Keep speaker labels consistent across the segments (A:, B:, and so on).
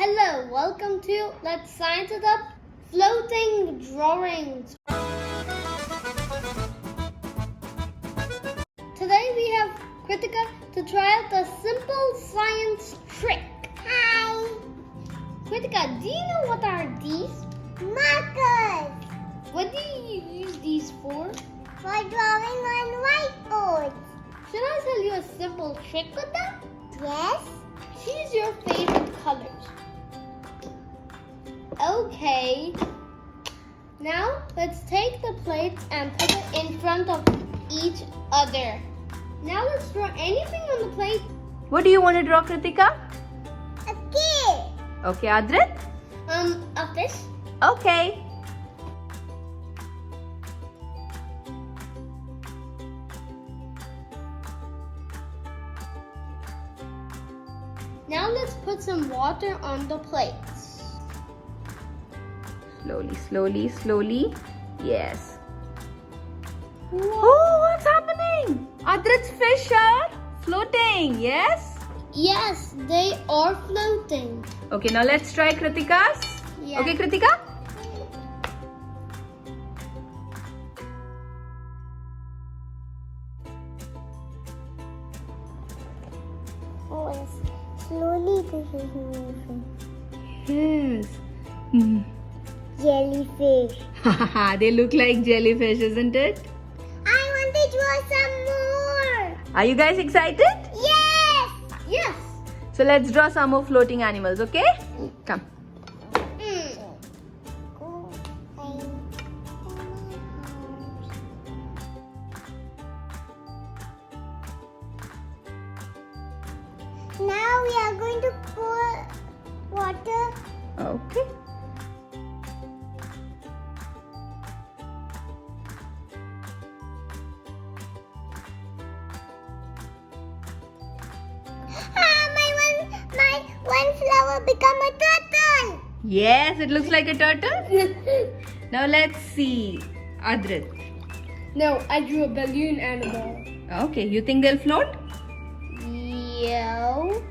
A: Hello, welcome to Let's Science It Up Floating Drawings. Today we have Krithika to try out the simple science trick.
B: Hi!
A: Krithika, do you know what are these?
B: Markers!
A: What do you use these for?
B: For drawing on whiteboards.
A: Should I tell you a simple trick with them?
B: Yes?
A: Choose your favorite colors. Okay. Now let's take the plates and put it in front of each other. Now let's draw anything on the plate.
C: What do you want to draw, Krithika?
B: A kid.
C: Okay, Adhrit?
A: A fish.
C: Okay.
A: Now let's put some water on the plates.
C: Slowly, slowly, slowly. Yes.
A: Whoa.
C: Oh, what's happening? Adhrit's fish are floating, yes?
A: Yes, they are floating.
C: Okay, now let's try Krithika's.
A: Yeah.
C: Okay, Krithika?
B: Oh, yes. Slowly this is moving.
C: Yes. Mm.
B: Jellyfish.
C: They look like jellyfish, isn't it?
B: I want to draw some more.
C: Are you guys excited?
B: Yes!
A: Yes.
C: So let's draw some more floating animals, okay? Come.
B: Now we are going to pour water.
C: Okay.
B: My one flower become a turtle.
C: Yes, it looks like a turtle. Now let's see. Adhrit.
A: No, I drew a balloon animal.
C: Okay, you think they'll float?
A: Yeah.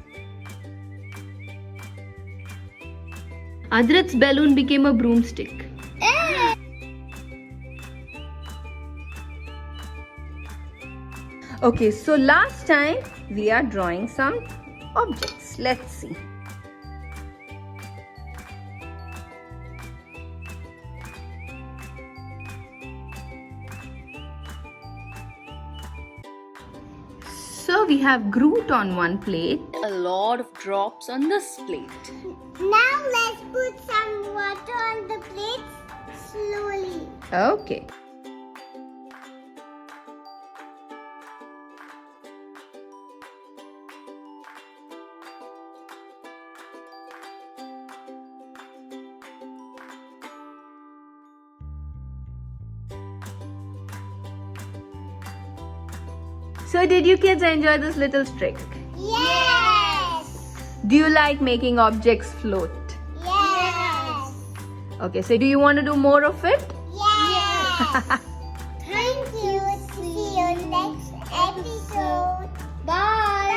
C: Adhrit's balloon became a broomstick. Okay, so last time we are drawing some objects. Let's see. So we have Groot on one plate. A lot of drops on this plate.
B: Now let's put some water on the plates slowly.
C: Okay. So did you kids enjoy this little trick?
B: Yes!
C: Do you like making objects float?
B: Yes!
C: Okay, so do you want to do more of it?
B: Yes! Thank you. See you next episode.
A: Bye.